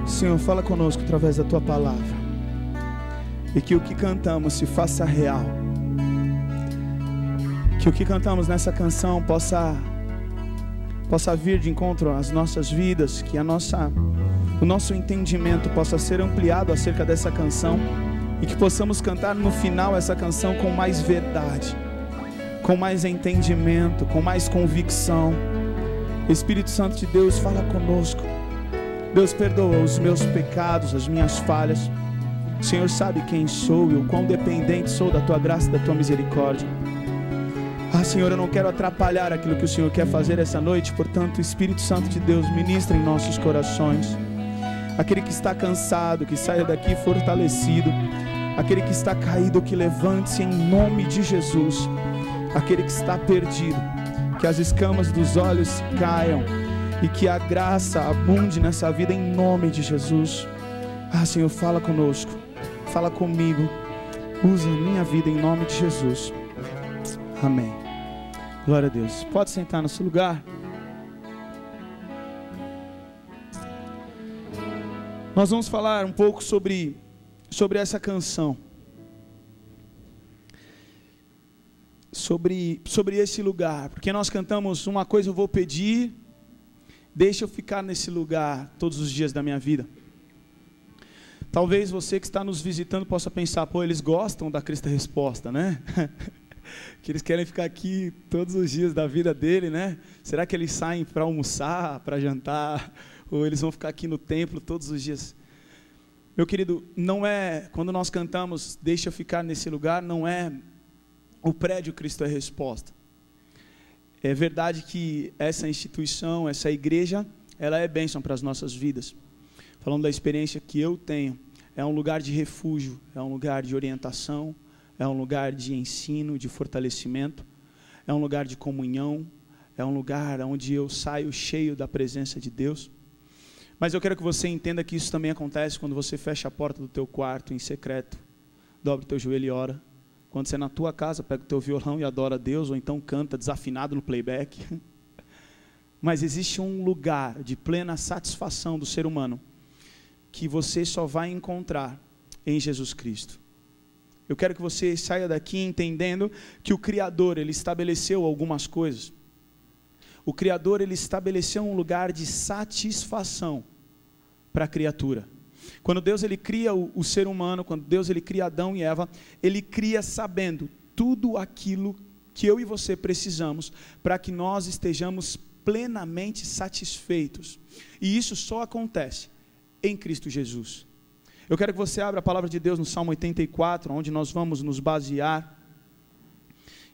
Senhor, fala conosco através da Tua palavra, e que o que cantamos se faça real, que o que cantamos nessa canção possa vir de encontro às nossas vidas, que o nosso entendimento possa ser ampliado acerca dessa canção, e que possamos cantar no final essa canção com mais verdade, com mais entendimento, com mais convicção. Espírito Santo de Deus, fala conosco. Deus, perdoa os meus pecados, as minhas falhas. O Senhor sabe quem sou e o quão dependente sou da Tua graça e da Tua misericórdia. Senhor, eu não quero atrapalhar aquilo que o Senhor quer fazer essa noite. Portanto, Espírito Santo de Deus, ministra em nossos corações. Aquele que está cansado, que saia daqui fortalecido. Aquele que está caído, que levante-se em nome de Jesus. Aquele que está perdido, que as escamas dos olhos caiam e que a graça abunde nessa vida em nome de Jesus. Senhor, fala conosco, fala comigo, usa a minha vida em nome de Jesus. Amém. Glória a Deus. Pode sentar no seu lugar. Nós vamos falar um pouco sobre essa canção, sobre esse lugar, porque nós cantamos uma coisa eu vou pedir, deixa eu ficar nesse lugar todos os dias da minha vida. Talvez você que está nos visitando possa pensar, eles gostam da Cristo Resposta, né? Que eles querem ficar aqui todos os dias da vida dele, né? Será que eles saem para almoçar, para jantar, ou eles vão ficar aqui no templo todos os dias? Meu querido, não é, quando nós cantamos deixa eu ficar nesse lugar, não é o prédio Cristo é Resposta. É verdade que essa instituição, essa igreja, ela é bênção para as nossas vidas. Falando da experiência que eu tenho, é um lugar de refúgio, é um lugar de orientação, é um lugar de ensino, de fortalecimento, é um lugar de comunhão, é um lugar onde eu saio cheio da presença de Deus. Mas eu quero que você entenda que isso também acontece quando você fecha a porta do teu quarto em secreto, dobra o teu joelho e ora. Quando você na tua casa pega o teu violão e adora a Deus, ou então canta desafinado no playback. Mas existe um lugar de plena satisfação do ser humano, que você só vai encontrar em Jesus Cristo. Eu quero que você saia daqui entendendo que o Criador, Ele estabeleceu algumas coisas. O Criador, Ele estabeleceu um lugar de satisfação para a criatura. Quando Deus Ele cria o ser humano, quando Deus Ele cria Adão e Eva, Ele cria sabendo tudo aquilo que eu e você precisamos para que nós estejamos plenamente satisfeitos. E isso só acontece em Cristo Jesus. Eu quero que você abra a palavra de Deus no Salmo 84, onde nós vamos nos basear,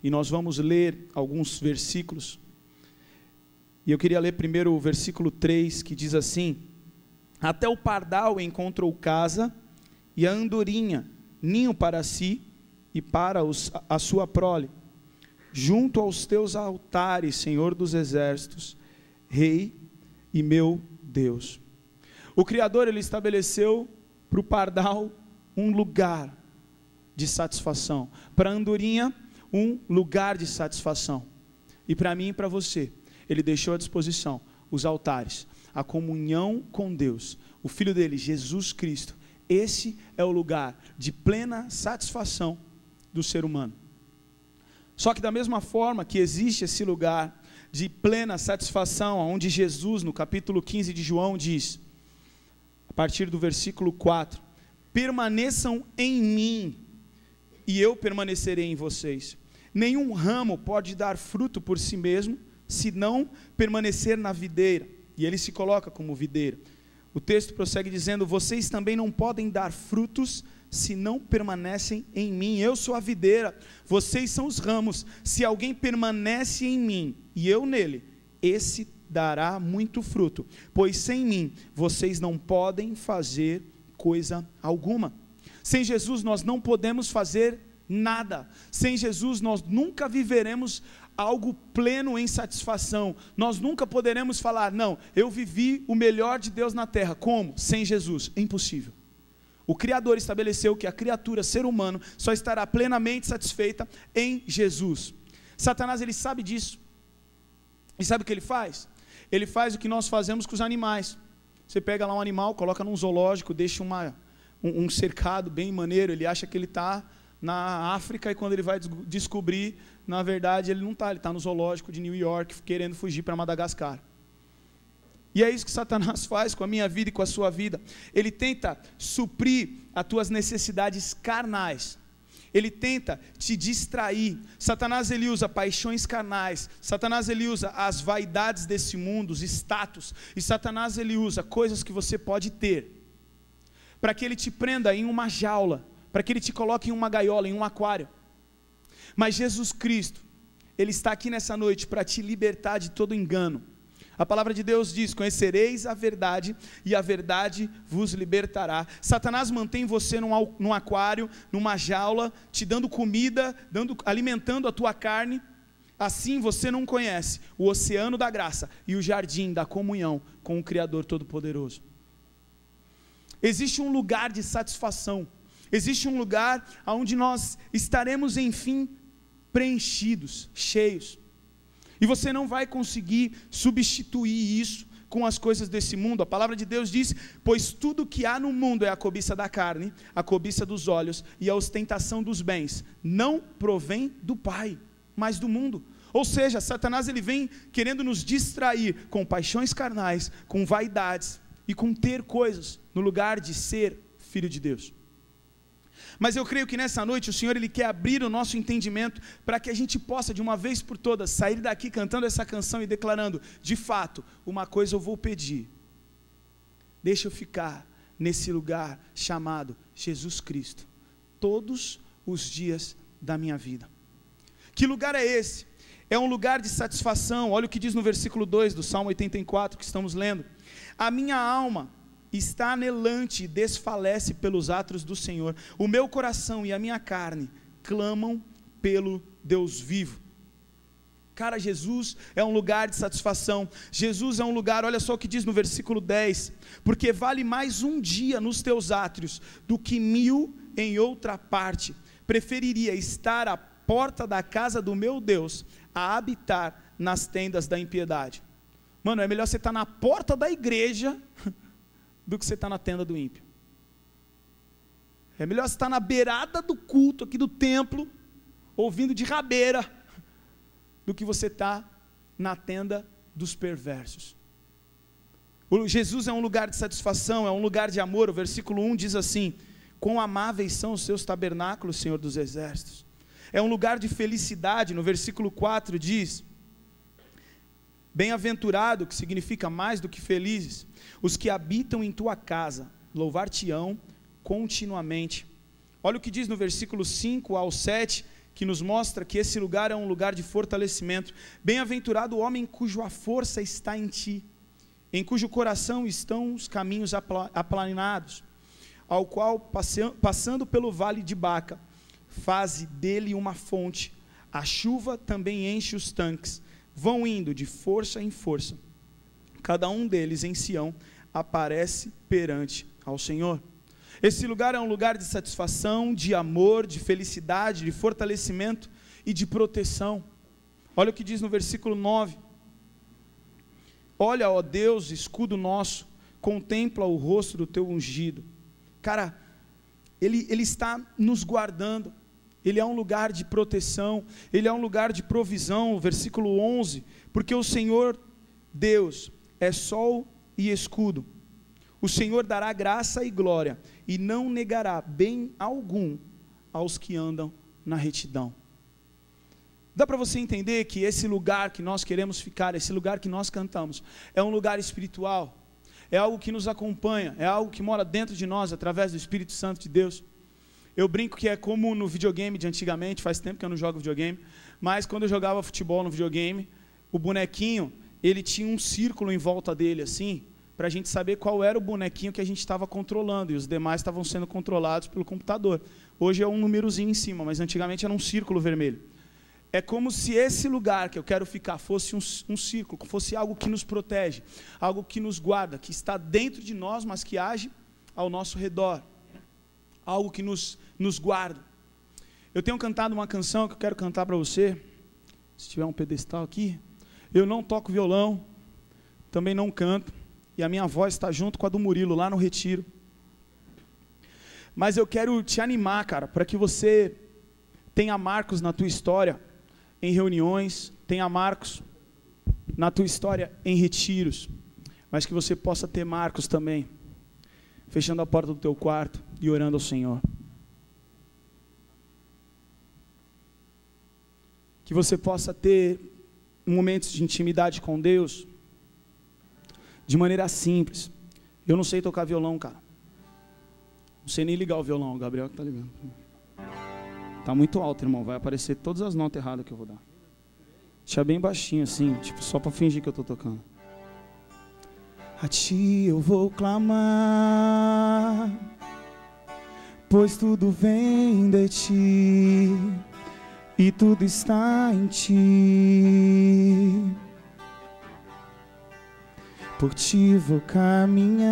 e nós vamos ler alguns versículos. E eu queria ler primeiro o versículo 3, que diz assim: até o pardal encontrou casa, e a andorinha ninho para si, e para a sua prole, junto aos teus altares, Senhor dos exércitos, Rei e meu Deus. O Criador, Ele estabeleceu para o pardal um lugar de satisfação, para a andorinha um lugar de satisfação, e para mim e para você, Ele deixou à disposição os altares, a comunhão com Deus, o Filho dele, Jesus Cristo. Esse é o lugar de plena satisfação do ser humano. Só que da mesma forma que existe esse lugar de plena satisfação, onde Jesus, no capítulo 15 de João, diz, a partir do versículo 4, permaneçam em mim, e eu permanecerei em vocês. Nenhum ramo pode dar fruto por si mesmo, se não permanecer na videira. E ele se coloca como videira. O texto prossegue dizendo, vocês também não podem dar frutos, se não permanecem em mim. Eu sou a videira, vocês são os ramos. Se alguém permanece em mim, e eu nele, esse dará muito fruto, pois sem mim, vocês não podem fazer coisa alguma. Sem Jesus nós não podemos fazer nada. Sem Jesus nós nunca viveremos algo pleno em satisfação. Nós nunca poderemos falar, não, eu vivi o melhor de Deus na terra. Como? Sem Jesus, é impossível. O Criador estabeleceu que a criatura, ser humano, só estará plenamente satisfeita em Jesus. Satanás, ele sabe disso. E sabe o que ele faz? Ele faz o que nós fazemos com os animais. Você pega lá um animal, coloca num zoológico, deixa um cercado bem maneiro, ele acha que ele está na África, e quando ele vai descobrir, na verdade ele não está, ele está no zoológico de New York, querendo fugir para Madagascar. E é isso que Satanás faz com a minha vida e com a sua vida. Ele tenta suprir as tuas necessidades carnais. Ele tenta te distrair. Satanás, ele usa paixões carnais. Satanás, ele usa as vaidades desse mundo, os status. E Satanás, ele usa coisas que você pode ter, para que ele te prenda em uma jaula, para que ele te coloque em uma gaiola, em um aquário. Mas Jesus Cristo, ele está aqui nessa noite para te libertar de todo engano. A palavra de Deus diz: conhecereis a verdade, e a verdade vos libertará. Satanás mantém você num aquário, numa jaula, te dando comida, alimentando a tua carne. Assim você não conhece o oceano da graça e o jardim da comunhão com o Criador Todo-Poderoso. Existe um lugar de satisfação, existe um lugar onde nós estaremos enfim preenchidos, cheios. E você não vai conseguir substituir isso com as coisas desse mundo. A palavra de Deus diz: pois tudo que há no mundo é a cobiça da carne, a cobiça dos olhos e a ostentação dos bens. Não provém do Pai, mas do mundo. Ou seja, Satanás, ele vem querendo nos distrair com paixões carnais, com vaidades e com ter coisas, no lugar de ser filho de Deus. Mas eu creio que nessa noite o Senhor, ele quer abrir o nosso entendimento, para que a gente possa de uma vez por todas sair daqui cantando essa canção e declarando: de fato, uma coisa eu vou pedir, deixa eu ficar nesse lugar chamado Jesus Cristo, todos os dias da minha vida. Que lugar é esse? É um lugar de satisfação. Olha o que diz no versículo 2 do Salmo 84 que estamos lendo: a minha alma está anelante e desfalece pelos atos do Senhor, o meu coração e a minha carne clamam pelo Deus vivo. Cara, Jesus é um lugar de satisfação. Jesus é um lugar, olha só o que diz no versículo 10: porque vale mais um dia nos teus átrios do que 1000 em outra parte. Preferiria estar à porta da casa do meu Deus a habitar nas tendas da impiedade. Mano, é melhor você estar na porta da igreja do que você estar na tenda do ímpio. É melhor você estar na beirada do culto aqui do templo, ouvindo de rabeira, do que você estar na tenda dos perversos. Jesus é um lugar de satisfação, é um lugar de amor. O versículo 1 diz assim: quão amáveis são os seus tabernáculos, Senhor dos exércitos. É um lugar de felicidade. No versículo 4 diz: bem-aventurado, que significa mais do que felizes, os que habitam em tua casa, louvar-te-ão continuamente. Olha o que diz no versículo 5 ao 7, que nos mostra que esse lugar é um lugar de fortalecimento. Bem-aventurado o homem cuja força está em ti, em cujo coração estão os caminhos aplanados, ao qual, passando pelo vale de Baca, faze dele uma fonte, a chuva também enche os tanques, vão indo de força em força, cada um deles em Sião aparece perante ao Senhor. Esse lugar é um lugar de satisfação, de amor, de felicidade, de fortalecimento e de proteção. Olha o que diz no versículo 9: olha, ó Deus, escudo nosso, contempla o rosto do teu ungido. Cara, Ele está nos guardando. Ele é um lugar de proteção, Ele é um lugar de provisão. Versículo 11: porque o Senhor Deus é sol e escudo, o Senhor dará graça e glória, e não negará bem algum aos que andam na retidão. Dá para você entender que esse lugar que nós queremos ficar, esse lugar que nós cantamos, é um lugar espiritual, é algo que nos acompanha, é algo que mora dentro de nós, através do Espírito Santo de Deus. Eu brinco que é como no videogame de antigamente, faz tempo que eu não jogo videogame, mas quando eu jogava futebol no videogame, o bonequinho, ele tinha um círculo em volta dele assim, para a gente saber qual era o bonequinho que a gente estava controlando, e os demais estavam sendo controlados pelo computador. Hoje é um númerozinho em cima, mas antigamente era um círculo vermelho. É como se esse lugar que eu quero ficar fosse um círculo, fosse algo que nos protege, algo que nos guarda, que está dentro de nós, mas que age ao nosso redor, algo que nos guarda. Eu tenho cantado uma canção que eu quero cantar para você, se tiver um pedestal aqui. Eu não toco violão, também não canto, e a minha voz está junto com a do Murilo, lá no retiro. Mas eu quero te animar, cara, para que você tenha marcos na tua história, em reuniões, tenha marcos na tua história em retiros, mas que você possa ter marcos também, fechando a porta do teu quarto e orando ao Senhor. Que você possa ter momentos de intimidade com Deus, de maneira simples. Eu não sei tocar violão, cara. Não sei nem ligar o violão, o Gabriel que tá ligando. Tá muito alto, irmão. Vai aparecer todas as notas erradas que eu vou dar. Deixa bem baixinho assim, tipo, só para fingir que eu tô tocando. A ti eu vou clamar, pois tudo vem de ti e tudo está em ti. Por ti vou caminhar,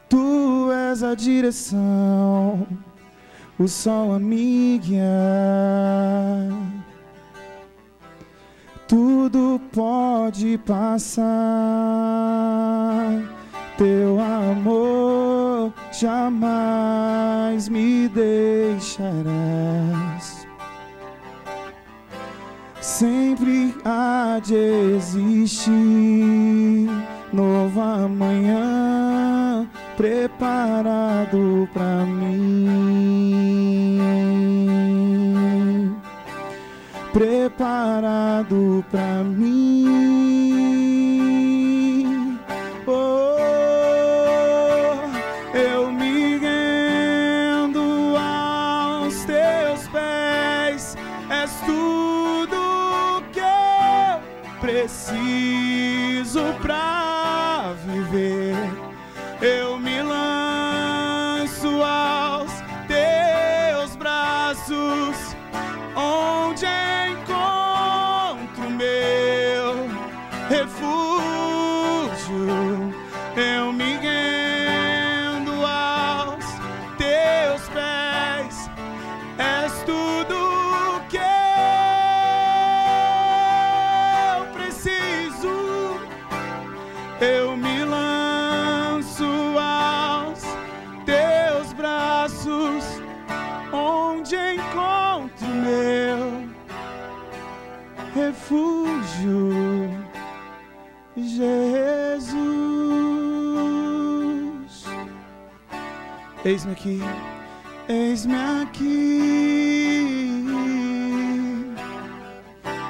tu és a direção, o sol a me guiar. Tudo pode passar, teu amor jamais me deixarás. Sempre há de existir novo amanhã preparado pra mim, preparado pra mim. Oh, eu me rendo aos teus pés, és tudo que eu preciso pra viver. Eu me lanço aos teus braços, onde encontro meu refúgio. Eu me rendo aos teus pés, és tudo que eu preciso. Eu me lanço aos teus braços, onde encontro meu refúgio, Jesus. Eis-me aqui, eis-me aqui.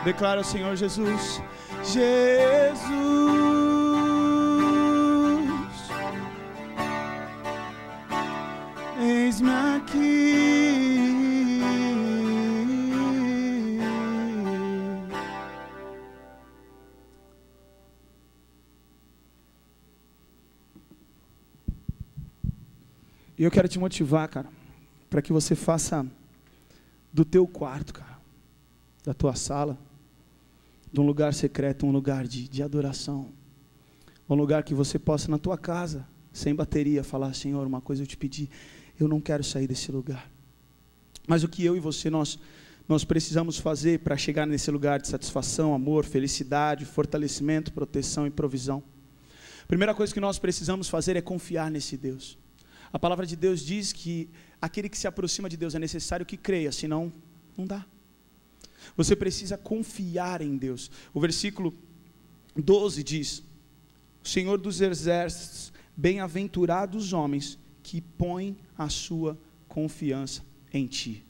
Declara ao Senhor Jesus, Jesus. Eis-me aqui. E eu quero te motivar, cara, para que você faça do teu quarto, cara, da tua sala, de um lugar secreto, um lugar de adoração, um lugar que você possa, na tua casa, sem bateria, falar: Senhor, uma coisa eu te pedi, eu não quero sair desse lugar. Mas o que eu e você, nós precisamos fazer para chegar nesse lugar de satisfação, amor, felicidade, fortalecimento, proteção e provisão? A primeira coisa que nós precisamos fazer é confiar nesse Deus. A palavra de Deus diz que aquele que se aproxima de Deus é necessário que creia, senão não dá. Você precisa confiar em Deus. O versículo 12 diz: o Senhor dos exércitos, bem-aventurados os homens que põem a sua confiança em ti.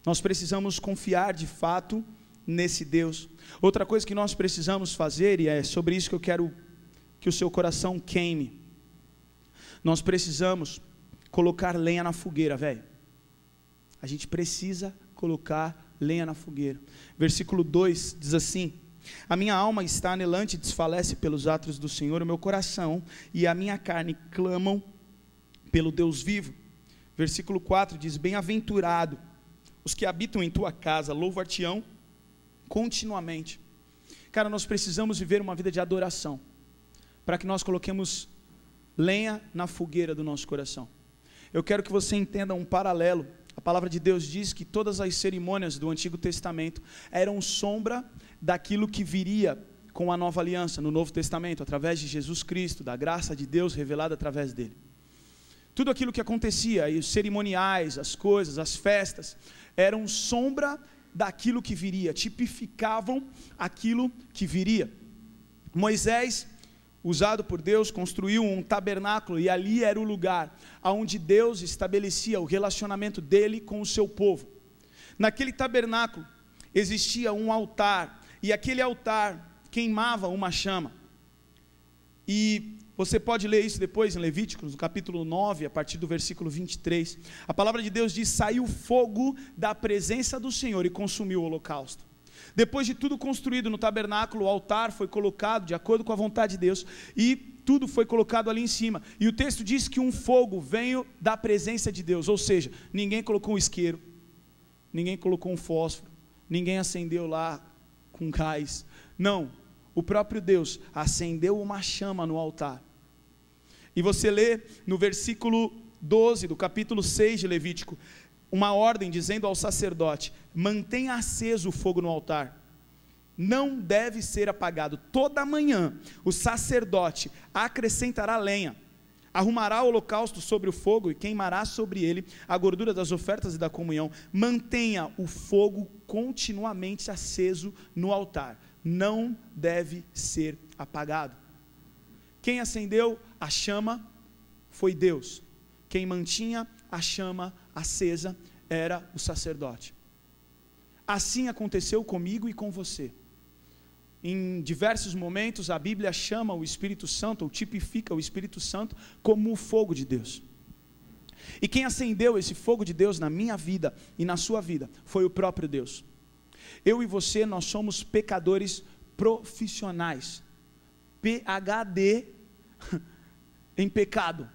Nós precisamos confiar de fato nesse Deus. Outra coisa que nós precisamos fazer, e é sobre isso que eu quero que o seu coração queime, nós precisamos colocar lenha na fogueira, velho. A gente precisa colocar lenha na fogueira. Versículo 2 diz assim: a minha alma está anelante e desfalece pelos atos do Senhor, o meu coração e a minha carne clamam pelo Deus vivo. Versículo 4 diz: bem-aventurado os que habitam em tua casa, louvar-te-ão continuamente. Cara, nós precisamos viver uma vida de adoração, para que nós coloquemos lenha na fogueira do nosso coração. Eu quero que você entenda um paralelo. A palavra de Deus diz que todas as cerimônias do Antigo Testamento eram sombra daquilo que viria com a nova aliança, no Novo Testamento, através de Jesus Cristo, da graça de Deus revelada através dele. Tudo aquilo que acontecia, e os cerimoniais, as coisas, as festas, eram sombra daquilo que viria, tipificavam aquilo que viria. Moisés, usado por Deus, construiu um tabernáculo, e ali era o lugar onde Deus estabelecia o relacionamento dele com o seu povo. Naquele tabernáculo existia um altar, e aquele altar queimava uma chama, e você pode ler isso depois em Levíticos, no capítulo 9, a partir do versículo 23, a palavra de Deus diz: saiu fogo da presença do Senhor e consumiu o holocausto. Depois de tudo construído no tabernáculo, o altar foi colocado de acordo com a vontade de Deus, e tudo foi colocado ali em cima, e o texto diz que um fogo veio da presença de Deus, ou seja, ninguém colocou um isqueiro, ninguém colocou um fósforo, ninguém acendeu lá com gás, não, o próprio Deus acendeu uma chama no altar. E você lê no versículo 12 do capítulo 6 de Levítico, uma ordem dizendo ao sacerdote: mantenha aceso o fogo no altar, não deve ser apagado. Toda manhã o sacerdote acrescentará lenha, arrumará o holocausto sobre o fogo e queimará sobre ele a gordura das ofertas e da comunhão. Mantenha o fogo continuamente aceso no altar, não deve ser apagado. Quem acendeu a chama foi Deus, quem mantinha a chama acesa era o sacerdote. Assim aconteceu comigo e com você. Em diversos momentos a Bíblia chama o Espírito Santo, ou tipifica o Espírito Santo como o fogo de Deus. E quem acendeu esse fogo de Deus na minha vida e na sua vida foi o próprio Deus. Eu e você, nós somos pecadores profissionais, PhD em pecado.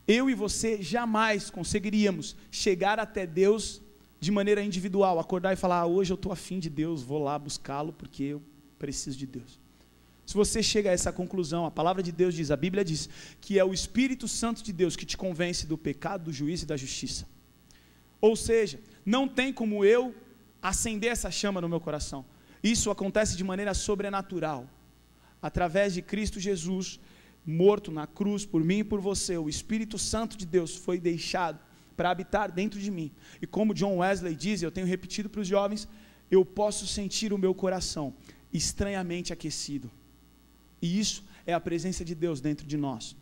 Eu e você jamais conseguiríamos chegar até Deus de maneira individual, acordar e falar: hoje eu estou afim de Deus, vou lá buscá-lo porque eu preciso de Deus. Se você chega a essa conclusão, a palavra de Deus diz, a Bíblia diz, que é o Espírito Santo de Deus que te convence do pecado, do juízo e da justiça. Ou seja, não tem como eu acender essa chama no meu coração. Isso acontece de maneira sobrenatural, através de Cristo Jesus, morto na cruz por mim e por você. O Espírito Santo de Deus foi deixado para habitar dentro de mim, e como John Wesley diz, eu tenho repetido para os jovens, eu posso sentir o meu coração estranhamente aquecido, e isso é a presença de Deus dentro de nós.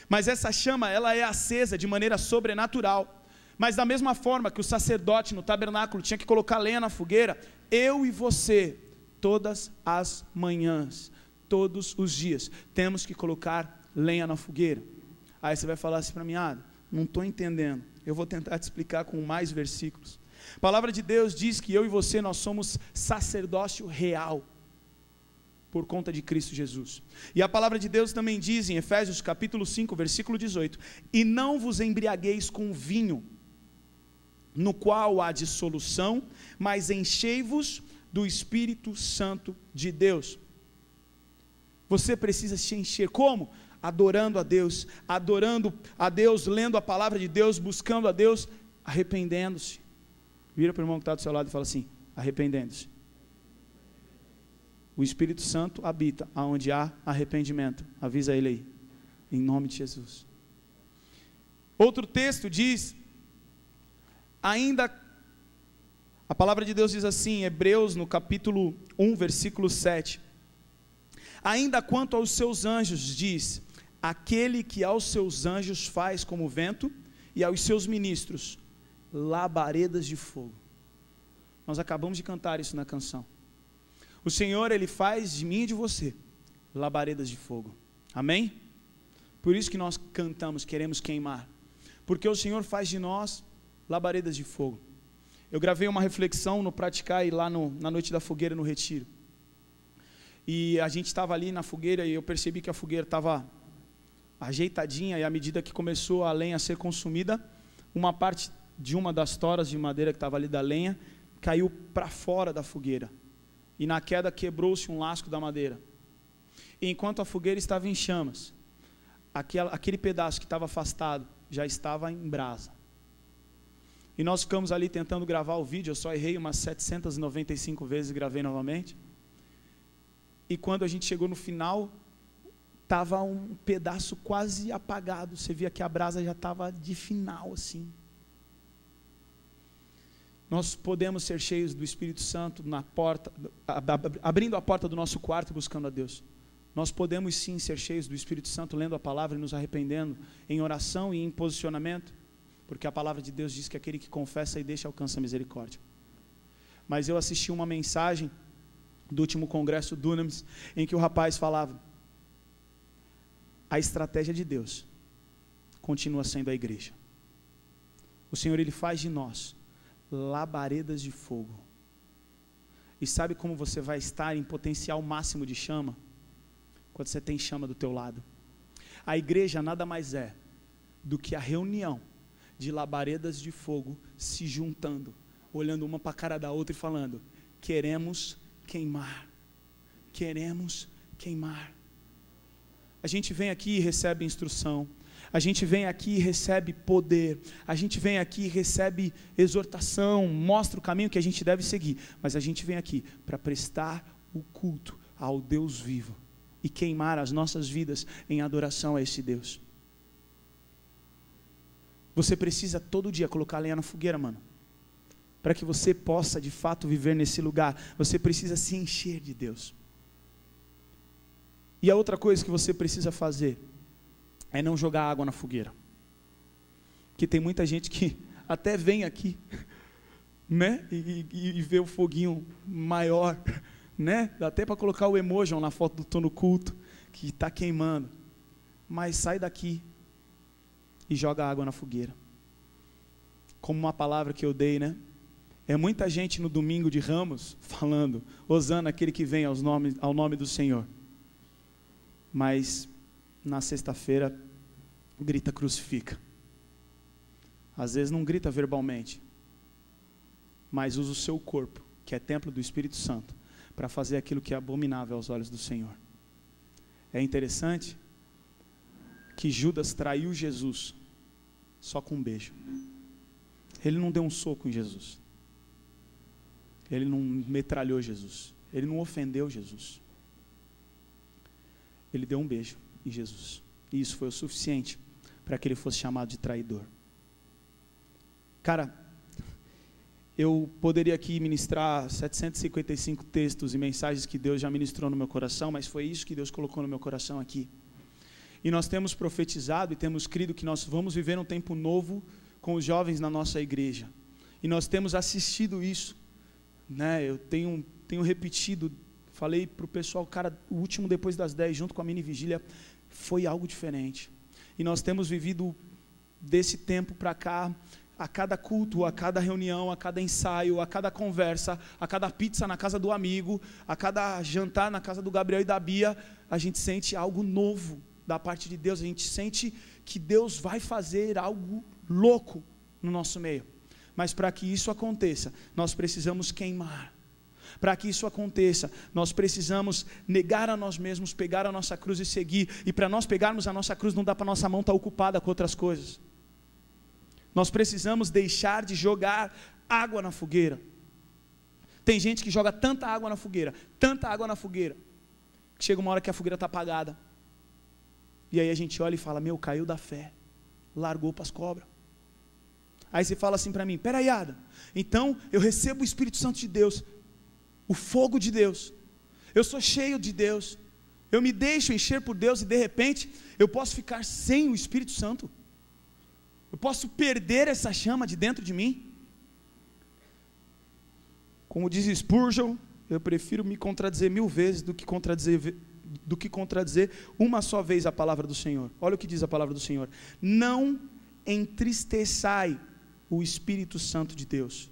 Mas essa chama, ela é acesa de maneira sobrenatural, mas da mesma forma que o sacerdote no tabernáculo tinha que colocar lenha na fogueira, eu e você, todas as manhãs, todos os dias, temos que colocar lenha na fogueira. Aí você vai falar assim para mim: não estou entendendo. Eu vou tentar te explicar com mais versículos. A palavra de Deus diz que eu e você, nós somos sacerdócio real, por conta de Cristo Jesus. E a palavra de Deus também diz em Efésios capítulo 5, versículo 18, e não vos embriagueis com vinho, no qual há dissolução, mas enchei-vos do Espírito Santo de Deus. Você precisa se encher, como? Adorando a Deus, lendo a palavra de Deus, buscando a Deus, arrependendo-se. Vira para o irmão que está do seu lado e fala assim: arrependendo-se. O Espírito Santo habita onde há arrependimento. Avisa ele aí, em nome de Jesus. Outro texto diz, ainda, a palavra de Deus diz assim, Hebreus no capítulo 1, versículo 7, ainda quanto aos seus anjos diz, aquele que aos seus anjos faz como vento, e aos seus ministros labaredas de fogo. Nós acabamos de cantar isso na canção. O Senhor, Ele faz de mim e de você labaredas de fogo, amém? Por isso que nós cantamos, queremos queimar, porque o Senhor faz de nós labaredas de fogo. Eu gravei uma reflexão no Praticar e lá na noite da fogueira no retiro, e a gente estava ali na fogueira e eu percebi que a fogueira estava ajeitadinha, e à medida que começou a lenha a ser consumida, uma parte de uma das toras de madeira que estava ali da lenha, caiu para fora da fogueira, e na queda quebrou-se um lasco da madeira, e enquanto a fogueira estava em chamas, aquele pedaço que estava afastado, já estava em brasa, e nós ficamos ali tentando gravar o vídeo, eu só errei umas 795 vezes e gravei novamente, E quando a gente chegou no final, estava um pedaço quase apagado. Você via que a brasa já estava de final assim. Nós podemos ser cheios do Espírito Santo na porta, abrindo a porta do nosso quarto e buscando a Deus. Nós podemos sim ser cheios do Espírito Santo, lendo a palavra e nos arrependendo em oração e em posicionamento, porque a palavra de Deus diz que aquele que confessa e deixa alcança a misericórdia. Mas eu assisti uma mensagem do último congresso Dunamis, em que o rapaz falava: a estratégia de Deus continua sendo a igreja. O Senhor, Ele faz de nós labaredas de fogo. E sabe como você vai estar em potencial máximo de chama? Quando você tem chama do teu lado. A igreja nada mais é do que a reunião de labaredas de fogo se juntando, olhando uma para a cara da outra e falando: queremos queimar, queremos queimar. A gente vem aqui e recebe instrução, a gente vem aqui e recebe poder, a gente vem aqui e recebe exortação, mostra o caminho que a gente deve seguir, mas a gente vem aqui para prestar o culto ao Deus vivo e queimar as nossas vidas em adoração a esse Deus. Você precisa todo dia colocar lenha na fogueira, mano. Para que você possa de fato viver nesse lugar, você precisa se encher de Deus. E a outra coisa que você precisa fazer é não jogar água na fogueira. Porque tem muita gente que até vem aqui, né? E vê o foguinho maior, né? Dá até para colocar o emoji na foto do tô no culto, que está queimando. Mas sai daqui e joga água na fogueira. Como uma palavra que eu dei, né? É muita gente no domingo de Ramos falando: hosana aquele que vem ao nome do Senhor. Mas na sexta-feira grita crucifica. Às vezes não grita verbalmente, mas usa o seu corpo, que é templo do Espírito Santo, para fazer aquilo que é abominável aos olhos do Senhor. É interessante que Judas traiu Jesus só com um beijo. Ele não deu um soco em Jesus, ele não metralhou Jesus, ele não ofendeu Jesus, ele deu um beijo em Jesus, e isso foi o suficiente para que ele fosse chamado de traidor. Cara, eu poderia aqui ministrar 755 textos e mensagens que Deus já ministrou no meu coração, mas foi isso que Deus colocou no meu coração aqui. E nós temos profetizado e temos crido que nós vamos viver um tempo novo com os jovens na nossa igreja. E nós temos assistido isso, né? Eu tenho repetido, falei para o pessoal, cara, o último depois das 10, junto com a mini vigília, foi algo diferente. E nós temos vivido desse tempo para cá, a cada culto, a cada reunião, a cada ensaio, a cada conversa, a cada pizza na casa do amigo, a cada jantar na casa do Gabriel e da Bia, a gente sente algo novo da parte de Deus, a gente sente que Deus vai fazer algo louco no nosso meio. Mas para que isso aconteça, nós precisamos queimar. Para que isso aconteça, nós precisamos negar a nós mesmos, pegar a nossa cruz e seguir. E para nós pegarmos a nossa cruz, não dá para nossa mão estar ocupada com outras coisas. Nós precisamos deixar de jogar água na fogueira. Tem gente que joga tanta água na fogueira, que chega uma hora que a fogueira está apagada. E aí a gente olha e fala: meu, caiu da fé, largou para as cobras. Aí você fala assim para mim: peraí, Adam, então eu recebo o Espírito Santo de Deus, o fogo de Deus, eu sou cheio de Deus, eu me deixo encher por Deus, e de repente eu posso ficar sem o Espírito Santo? Eu posso perder essa chama de dentro de mim? Como diz Spurgeon, eu prefiro me contradizer 1000 vezes do que contradizer uma só vez a palavra do Senhor. Olha o que diz a palavra do Senhor: não entristeçai o Espírito Santo de Deus,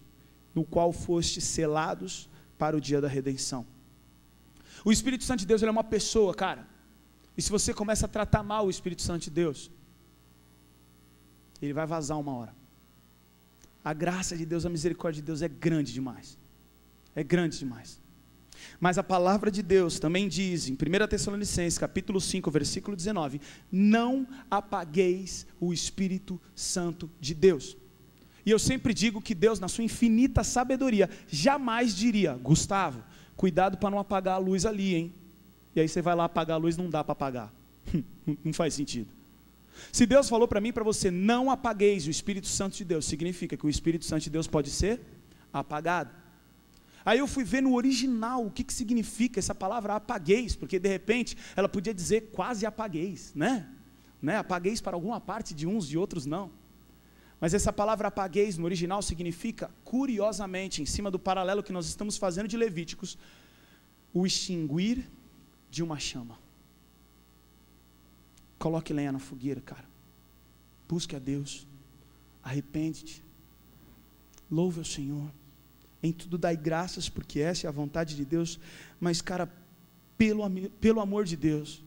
no qual fostes selados para o dia da redenção. O Espírito Santo de Deus, ele é uma pessoa, cara. E se você começa a tratar mal o Espírito Santo de Deus, ele vai vazar uma hora. A graça de Deus, a misericórdia de Deus é grande demais. É grande demais. Mas a palavra de Deus também diz, em 1 Tessalonicenses, capítulo 5, versículo 19, não apagueis o Espírito Santo de Deus. E eu sempre digo que Deus, na sua infinita sabedoria, jamais diria: Gustavo, cuidado para não apagar a luz ali, hein? E aí você vai lá apagar a luz, não dá para apagar. Não faz sentido. Se Deus falou para mim e para você, não apagueis o Espírito Santo de Deus, significa que o Espírito Santo de Deus pode ser apagado. Aí eu fui ver no original o que significa essa palavra apagueis, porque de repente ela podia dizer quase apagueis, né? Apagueis para alguma parte de uns, de outros não. Mas essa palavra apagueis no original significa, curiosamente, em cima do paralelo que nós estamos fazendo de Levíticos, o extinguir de uma chama. Coloque lenha na fogueira, cara. Busque a Deus. Arrepende-te. Louve ao Senhor. Em tudo dai graças, porque essa é a vontade de Deus. Mas, cara, pelo amor de Deus,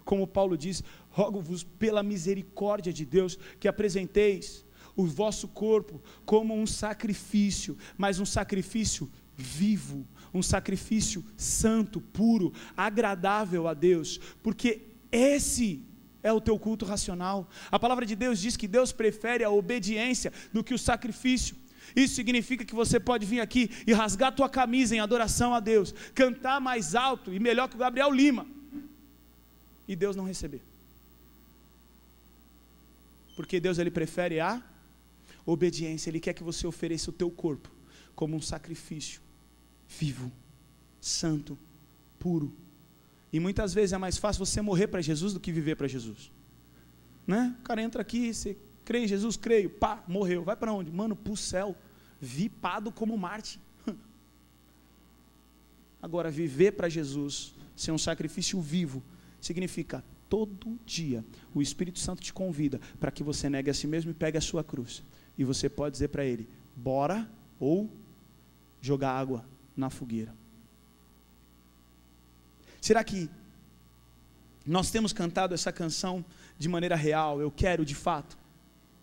como Paulo diz, rogo-vos pela misericórdia de Deus, que apresenteis o vosso corpo como um sacrifício, mas um sacrifício vivo, um sacrifício santo, puro, agradável a Deus, porque esse é o teu culto racional. A palavra de Deus diz que Deus prefere a obediência do que o sacrifício. Isso significa que você pode vir aqui e rasgar a tua camisa em adoração a Deus, cantar mais alto e melhor que o Gabriel Lima, e Deus não receber, porque Deus, Ele prefere a obediência. Ele quer que você ofereça o teu corpo como um sacrifício vivo, santo, puro. E muitas vezes é mais fácil você morrer para Jesus do que viver para Jesus, né? O cara entra aqui, você crê em Jesus? Creio, pá, morreu, vai para onde? Mano, para o céu, vipado como Marte. Agora, viver para Jesus, ser um sacrifício vivo, significa todo dia o Espírito Santo te convida para que você negue a si mesmo e pegue a sua cruz, e você pode dizer para Ele, bora, ou jogar água na fogueira. Será que nós temos cantado essa canção de maneira real? Eu quero de fato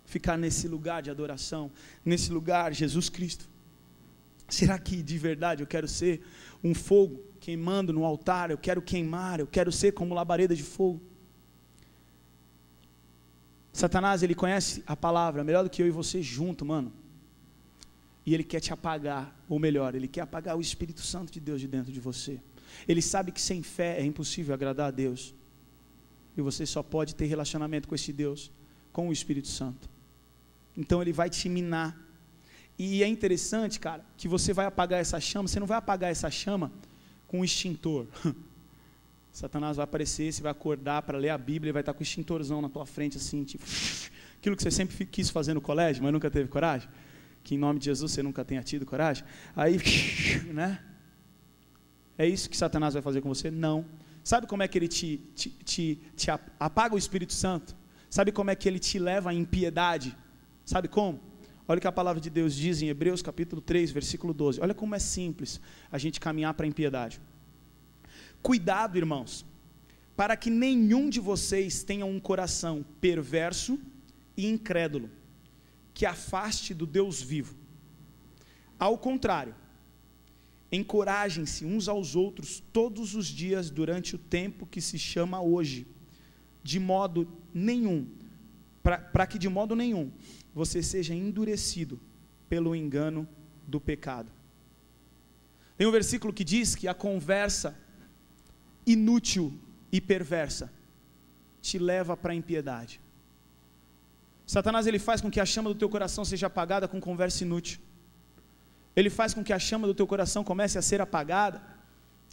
ficar nesse lugar de adoração, nesse lugar, Jesus Cristo. Será que de verdade eu quero ser um fogo queimando no altar? Eu quero queimar, eu quero ser como labareda de fogo. Satanás, ele conhece a palavra melhor do que eu e você junto, mano. E ele quer te apagar, ou melhor, ele quer apagar o Espírito Santo de Deus de dentro de você. Ele sabe que sem fé é impossível agradar a Deus, e você só pode ter relacionamento com esse Deus, com o Espírito Santo. Então ele vai te minar, e é interessante, cara, que você vai apagar essa chama. Você não vai apagar essa chama com um extintor. Satanás vai aparecer, você vai acordar para ler a Bíblia, e vai estar com o extintorzão na tua frente, assim, tipo, aquilo que você sempre quis fazer no colégio, mas nunca teve coragem, que em nome de Jesus você nunca tenha tido coragem, aí, né? É isso que Satanás vai fazer com você? Não. Sabe como é que ele te apaga o Espírito Santo? Sabe como é que ele te leva à impiedade? Sabe como? Olha o que a palavra de Deus diz em Hebreus capítulo 3, versículo 12. Olha como é simples a gente caminhar para a impiedade. Cuidado, irmãos, para que nenhum de vocês tenha um coração perverso e incrédulo, que afaste do Deus vivo. Ao contrário, encorajem-se uns aos outros todos os dias durante o tempo que se chama hoje, de modo nenhum, para que de modo nenhum você seja endurecido pelo engano do pecado. Tem um versículo que diz que a conversa inútil e perversa te leva para a impiedade. Satanás, ele faz com que a chama do teu coração seja apagada com conversa inútil. Ele faz com que a chama do teu coração comece a ser apagada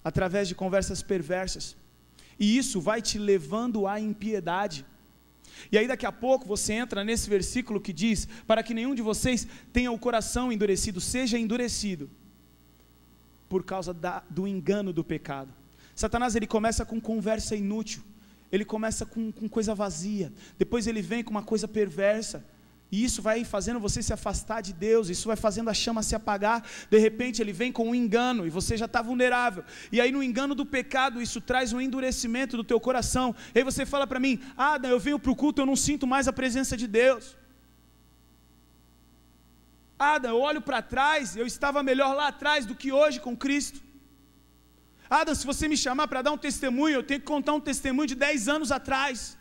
através de conversas perversas. E isso vai te levando à impiedade. E aí daqui a pouco você entra nesse versículo que diz, para que nenhum de vocês tenha o coração endurecido, seja endurecido, por causa do engano do pecado. Satanás, ele começa com conversa inútil, ele começa com coisa vazia, depois ele vem com uma coisa perversa, e isso vai fazendo você se afastar de Deus, isso vai fazendo a chama se apagar. De repente ele vem com um engano, e você já está vulnerável, e aí no engano do pecado, isso traz um endurecimento do teu coração. E aí você fala para mim, eu venho para o culto, eu não sinto mais a presença de Deus. Eu olho para trás, eu estava melhor lá atrás do que hoje com Cristo. Se você me chamar para dar um testemunho, eu tenho que contar um testemunho de 10 anos atrás.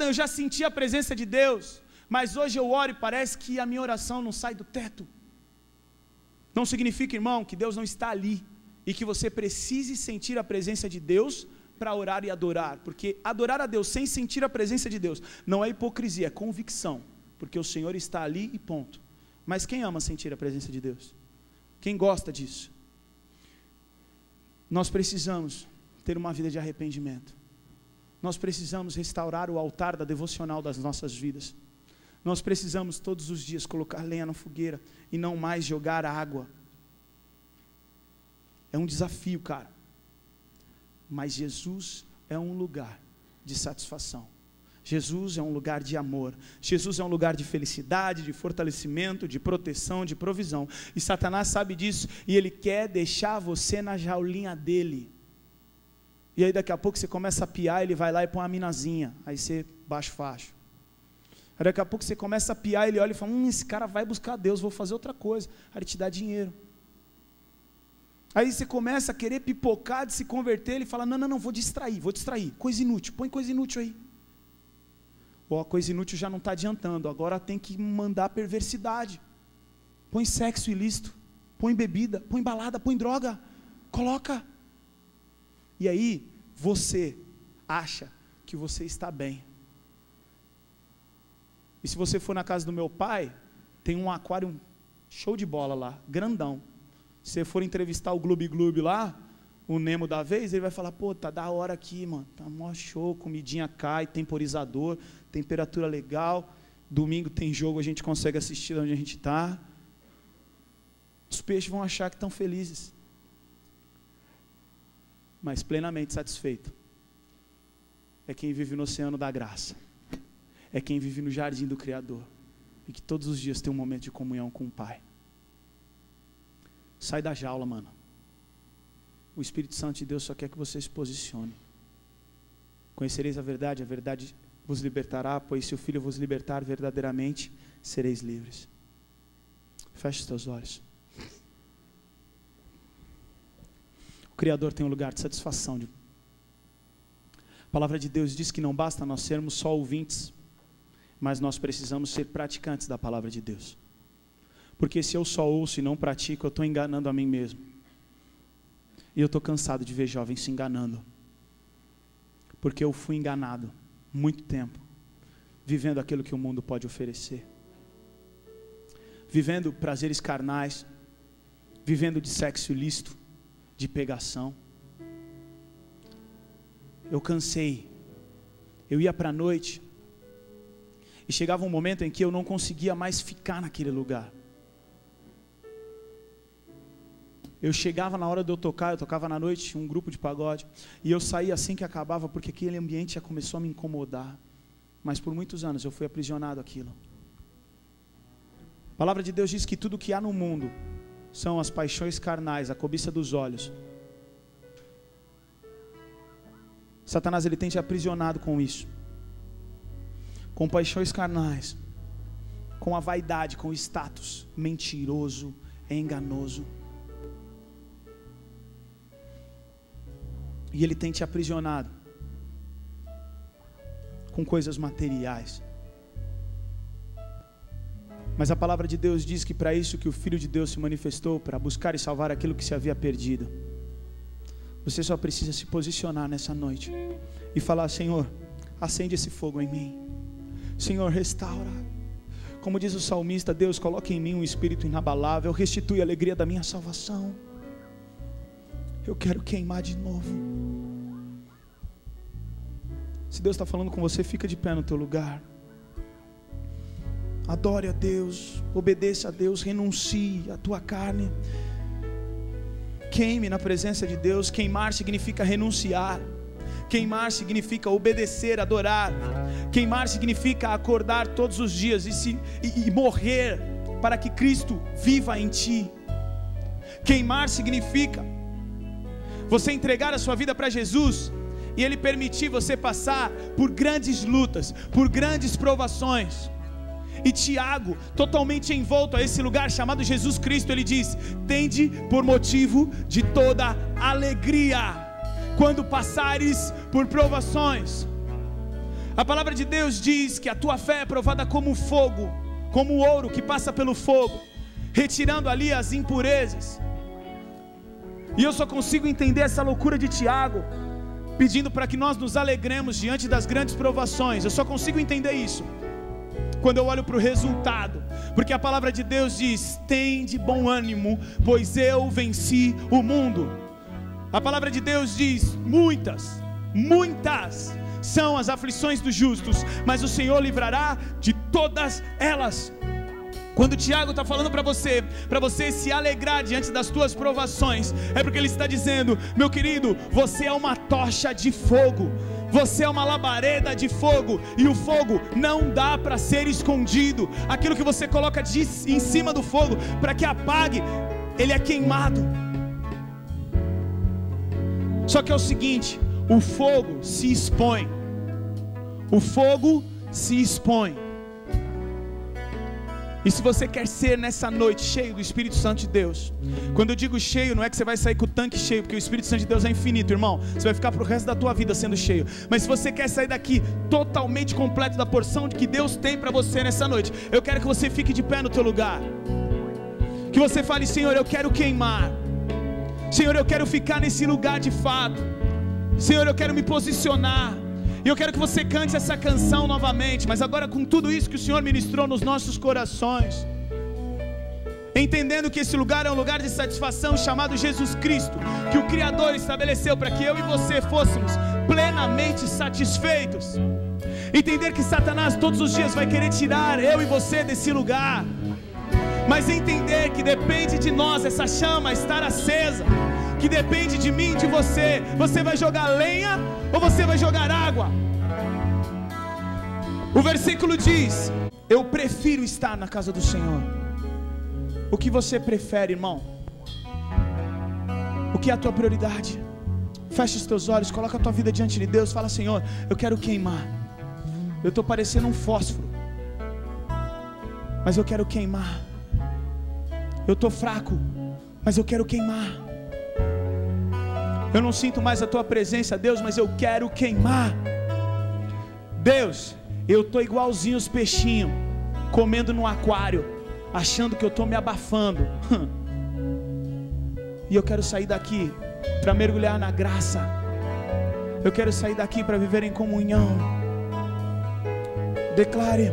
Eu já senti a presença de Deus, mas hoje eu oro e parece que a minha oração não sai do teto. Não significa, irmão, que Deus não está ali, e que você precise sentir a presença de Deus para orar e adorar, porque adorar a Deus sem sentir a presença de Deus não é hipocrisia, é convicção, porque o Senhor está ali e ponto. Mas quem ama sentir a presença de Deus? Quem gosta disso? Nós precisamos ter uma vida de arrependimento, nós precisamos restaurar o altar da devocional das nossas vidas, nós precisamos todos os dias colocar lenha na fogueira e não mais jogar água. É um desafio, cara, mas Jesus é um lugar de satisfação, Jesus é um lugar de amor, Jesus é um lugar de felicidade, de fortalecimento, de proteção, de provisão, e Satanás sabe disso, e ele quer deixar você na jaulinha dele, e aí daqui a pouco você começa a piar, ele vai lá e põe uma minazinha, aí você baixa o facho, aí daqui a pouco você começa a piar, ele olha e fala, esse cara vai buscar Deus, vou fazer outra coisa, aí ele te dá dinheiro, aí você começa a querer pipocar de se converter, ele fala, não, vou distrair, coisa inútil, põe coisa inútil aí, a coisa inútil já não está adiantando, agora tem que mandar perversidade, põe sexo ilícito, põe bebida, põe balada, põe droga, coloca, e aí você acha que você está bem, e se você for na casa do meu pai, tem um aquário show de bola lá, grandão, se você for entrevistar o Gloob Gloob lá, o Nemo da vez, ele vai falar, pô, tá da hora aqui, mano, tá mó show, comidinha cai, temporizador, temperatura legal, domingo tem jogo, a gente consegue assistir de onde a gente está, os peixes vão achar que estão felizes, mas plenamente satisfeito, é quem vive no oceano da graça, é quem vive no jardim do Criador, e que todos os dias tem um momento de comunhão com o Pai. Sai da jaula, mano. O Espírito Santo de Deus só quer que você se posicione. Conhecereis a verdade vos libertará, pois se o Filho vos libertar verdadeiramente, sereis livres. Feche os teus olhos. O Criador tem um lugar de satisfação. A palavra de Deus diz que não basta nós sermos só ouvintes, mas nós precisamos ser praticantes da palavra de Deus. Porque se eu só ouço e não pratico, eu estou enganando a mim mesmo. E eu estou cansado de ver jovens se enganando. Porque eu fui enganado muito tempo, vivendo aquilo que o mundo pode oferecer. Vivendo prazeres carnais, vivendo de sexo ilícito, de pegação. Eu cansei. Eu ia para a noite e chegava um momento em que eu não conseguia mais ficar naquele lugar. Eu chegava na hora de eu tocava na noite, um grupo de pagode, e eu saía assim que acabava, porque aquele ambiente já começou a me incomodar, mas por muitos anos eu fui aprisionado àquilo. A palavra de Deus diz que tudo que há no mundo são as paixões carnais, a cobiça dos olhos. Satanás, ele tem te aprisionado com isso, com paixões carnais, com a vaidade, com o status mentiroso, enganoso. E ele tem te aprisionado com coisas materiais. Mas a palavra de Deus diz que para isso que o Filho de Deus se manifestou, para buscar e salvar aquilo que se havia perdido. Você só precisa se posicionar nessa noite e falar: Senhor, acende esse fogo em mim. Senhor, restaura. Como diz o salmista, Deus, coloque em mim um espírito inabalável, restitui a alegria da minha salvação. Eu quero queimar de novo. Se Deus está falando com você, fica de pé no teu lugar. Adore a Deus, obedeça a Deus, renuncie à tua carne. Queime na presença de Deus. Queimar significa renunciar. Queimar significa obedecer, adorar. Queimar significa acordar todos os dias e morrer para que Cristo viva em ti. Queimar significa você entregar a sua vida para Jesus e Ele permitir você passar por grandes lutas, por grandes provações. E Tiago, totalmente envolto a esse lugar chamado Jesus Cristo, ele diz: tende por motivo de toda alegria quando passares por provações. A palavra de Deus diz que a tua fé é provada como fogo, como o ouro que passa pelo fogo, retirando ali as impurezas. E eu só consigo entender essa loucura de Tiago, pedindo para que nós nos alegremos diante das grandes provações. Eu só consigo entender isso quando eu olho para o resultado, porque a palavra de Deus diz: tem de bom ânimo, pois eu venci o mundo. A palavra de Deus diz: muitas são as aflições dos justos, mas o Senhor livrará de todas elas. Quando o Tiago está falando para você se alegrar diante das tuas provações, é porque ele está dizendo: meu querido, você é uma tocha de fogo, você é uma labareda de fogo, e o fogo não dá para ser escondido. Aquilo que você coloca em cima do fogo para que apague, ele é queimado. Só que é o seguinte, o fogo se expõe. O fogo se expõe. E se você quer ser nessa noite cheio do Espírito Santo de Deus, quando eu digo cheio, não é que você vai sair com o tanque cheio, porque o Espírito Santo de Deus é infinito, irmão. Você vai ficar pro resto da tua vida sendo cheio. Mas se você quer sair daqui totalmente completo da porção que Deus tem para você nessa noite, eu quero que você fique de pé no teu lugar. Que você fale: Senhor, eu quero queimar. Senhor, eu quero ficar nesse lugar de fato. Senhor, eu quero me posicionar. E eu quero que você cante essa canção novamente, mas agora com tudo isso que o Senhor ministrou nos nossos corações, entendendo que esse lugar é um lugar de satisfação chamado Jesus Cristo, que o Criador estabeleceu para que eu e você fôssemos plenamente satisfeitos. Entender que Satanás todos os dias vai querer tirar eu e você desse lugar, mas entender que depende de nós essa chama estar acesa, que depende de mim, de você. Você vai jogar lenha ou você vai jogar água? O versículo diz: eu prefiro estar na casa do Senhor. O que você prefere, irmão? O que é a tua prioridade? Fecha os teus olhos, coloca a tua vida diante de Deus. Fala: Senhor, eu quero queimar. Eu estou parecendo um fósforo, mas eu quero queimar. Eu estou fraco, mas eu quero queimar. Eu não sinto mais a tua presença, Deus, mas eu quero queimar. Deus, eu estou igualzinho os peixinhos, comendo no aquário, achando que eu estou me abafando. E eu quero sair daqui para mergulhar na graça. Eu quero sair daqui para viver em comunhão. Declare: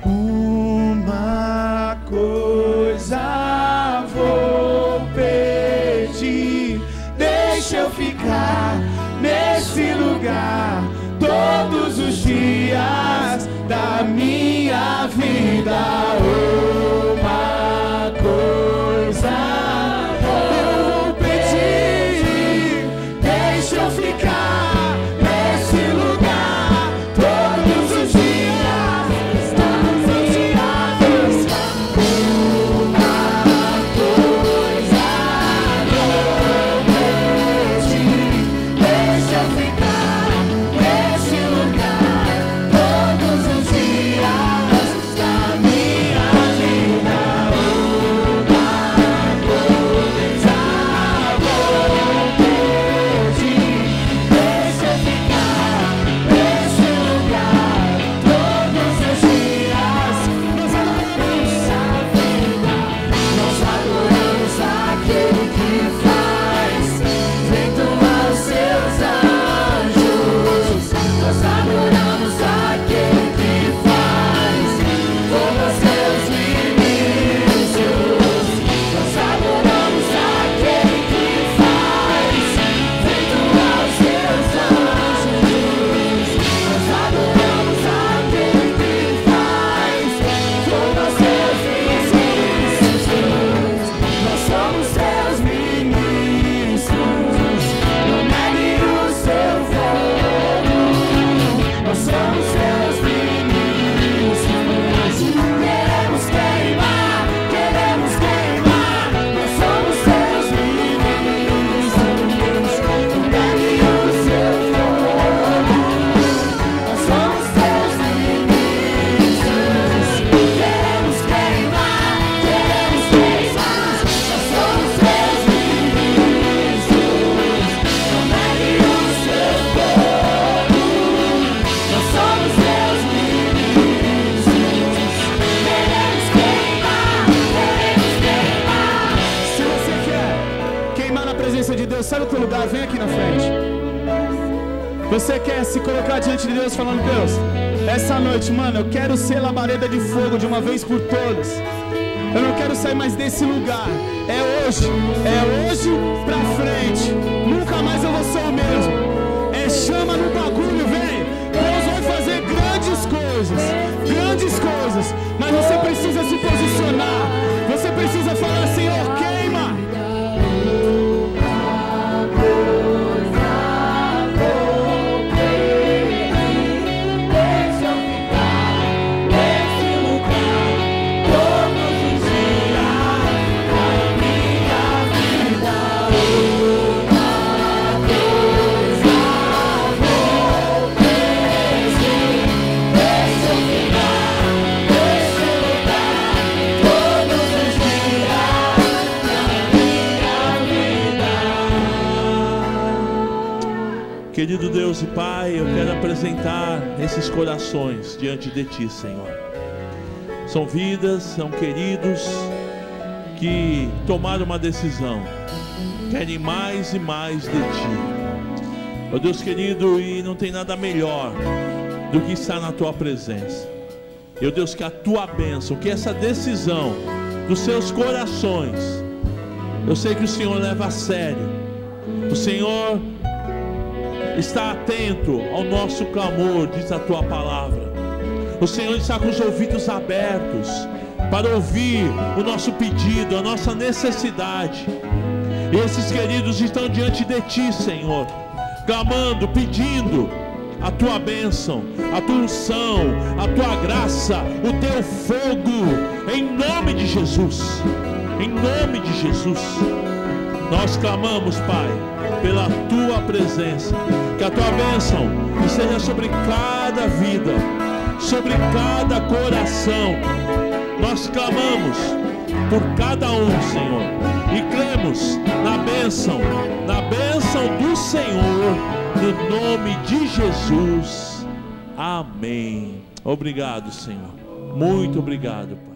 uma coisa vou pedir, deixa eu ficar nesse lugar todos os dias da minha vida. Uma coisa vou pedir, deixa eu ficar nesse lugar todos os dias, todos os dias. Uma coisa vou pedir, deixa eu ficar nesse lugar todos os dias da minha lugar, vem aqui na frente. Você quer se colocar diante de Deus falando: Deus, essa noite, mano, eu quero ser labareda de fogo de uma vez por todas. Eu não quero sair mais desse lugar. É hoje pra frente. Nunca mais eu vou ser o mesmo. É chama no bagulho, vem. Deus vai fazer grandes coisas. Mas você precisa se posicionar. Você precisa falar: Senhor, queima. Querido Deus e Pai, eu quero apresentar esses corações diante de Ti, Senhor. São vidas, são queridos que tomaram uma decisão, querem mais e mais de Ti. Ó Deus querido, e não tem nada melhor do que estar na Tua presença. Meu Deus, que a Tua bênção, que essa decisão dos seus corações, eu sei que o Senhor leva a sério. O Senhor está atento ao nosso clamor, diz a Tua palavra. O Senhor está com os ouvidos abertos para ouvir o nosso pedido, a nossa necessidade. E esses queridos estão diante de Ti, Senhor, clamando, pedindo a Tua bênção, a Tua unção, a Tua graça, o Teu fogo, em nome de Jesus. Em nome de Jesus nós clamamos, Pai, pela Tua presença, que a Tua bênção esteja sobre cada vida, sobre cada coração. Nós clamamos por cada um, Senhor, e cremos na bênção do Senhor, no nome de Jesus. Amém. Obrigado, Senhor. Muito obrigado, Pai.